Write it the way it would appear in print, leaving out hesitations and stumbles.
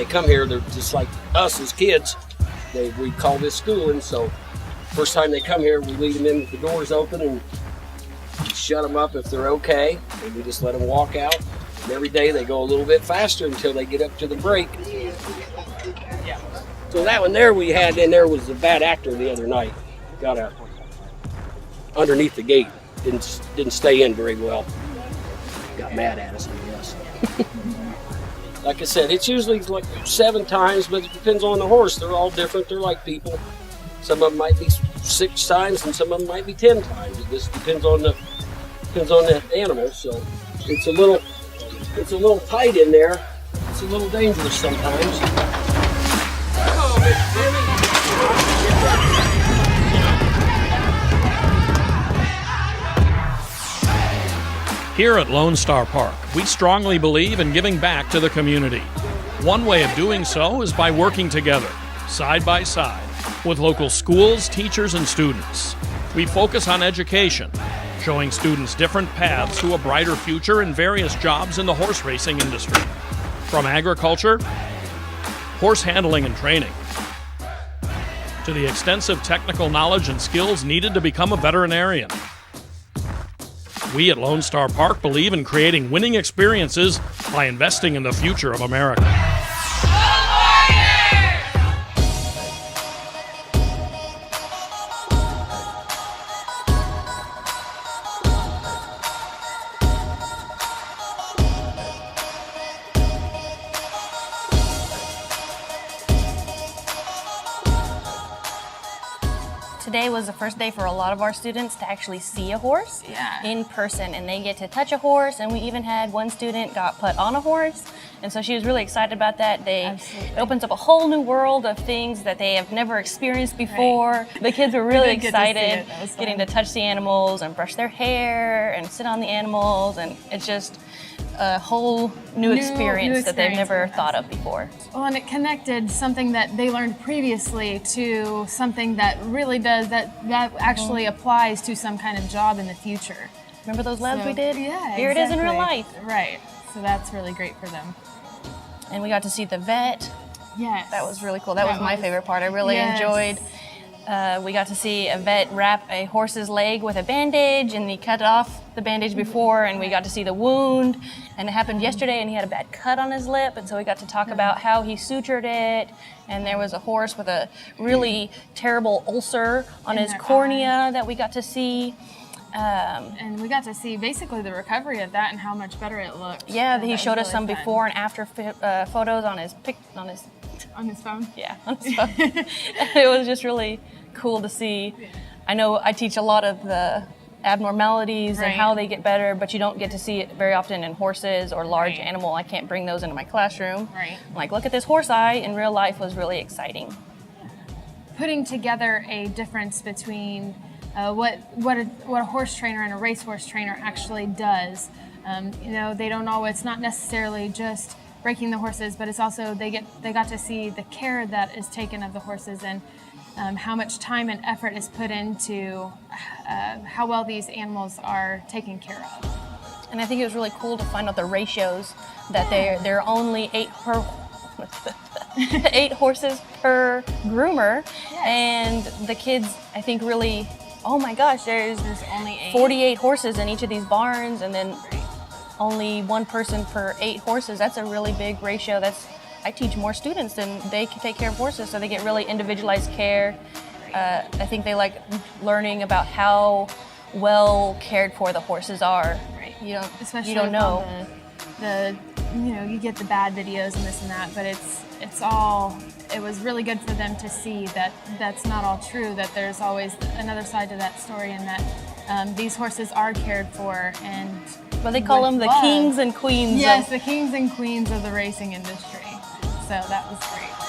come here, they're just like us as kids. We call this schooling. So first time they come here, we lead them in with the doors open and shut them up if they're okay, and we just let them walk out. And every day they go a little bit faster until they get up to the break. Yeah. So that one there we had in there was a bad actor the other night. Got underneath the gate. Didn't stay in very well. Got mad at us, I guess. Like I said, it's usually like 7 times, but it depends on the horse. They're all different. They're like people. Some of them might be 6 times, and some of them might be 10 times. It just depends on the animal. So it's a little tight in there. It's a little dangerous sometimes. Here at Lone Star Park, we strongly believe in giving back to the community. One way of doing so is by working together, side by side, with local schools, teachers, and students. We focus on education, showing students different paths to a brighter future in various jobs in the horse racing industry. From agriculture, horse handling and training, to the extensive technical knowledge and skills needed to become a veterinarian. We at Lone Star Park believe in creating winning experiences by investing in the future of America. Today was the first day for a lot of our students to actually see a horse in person, and they get to touch a horse, and we even had one student got put on a horse, and so she was really excited about that. It opens up a whole new world of things that they have never experienced before. Right. The kids were really excited getting to touch the animals and brush their hair and sit on the animals, and it's just a whole new experience that they've never thought of before. Well, and it connected something that they learned previously to something that really does, that actually applies to some kind of job in the future. Remember those labs we did? Yeah, Here it is in real life. Right. So that's really great for them. And we got to see the vet. Yes. That was really cool. That was my favorite part. I really enjoyed. We got to see a vet wrap a horse's leg with a bandage, and he cut off the bandage before, and we got to see the wound, and it happened yesterday, and he had a bad cut on his lip, and so we got to talk about how he sutured it, and there was a horse with a really terrible ulcer on his cornea that we got to see. And we got to see basically the recovery of that and how much better it looked. Yeah, he showed us some before and after photos on his phone. Yeah, on his phone. It was just really cool to see. I know I teach a lot of the abnormalities and how they get better, but you don't get to see it very often in horses or large animal. I can't bring those into my classroom. Right. I'm like, look at this horse eye in real life was really exciting. Putting together a difference between what a horse trainer and a racehorse trainer actually does. They don't always, it's not necessarily just breaking the horses, but it's also they got to see the care that is taken of the horses and how much time and effort is put into how well these animals are taken care of. And I think it was really cool to find out the ratios that they're only 8 horses per groomer, and the kids I think really, oh my gosh, there's only 48 horses in each of these barns, and then only 1 person per 8 horses. That's a really big ratio. I teach more students than they can take care of horses, so they get really individualized care. I think they like learning about how well cared for the horses are. Right. You don't know. You get the bad videos and this and that, but it was really good for them to see that that's not all true, that there's always another side to that story, and that these horses are cared for, and well, they call them the kings and queens. Yes, the kings and queens of the racing industry. So that was great.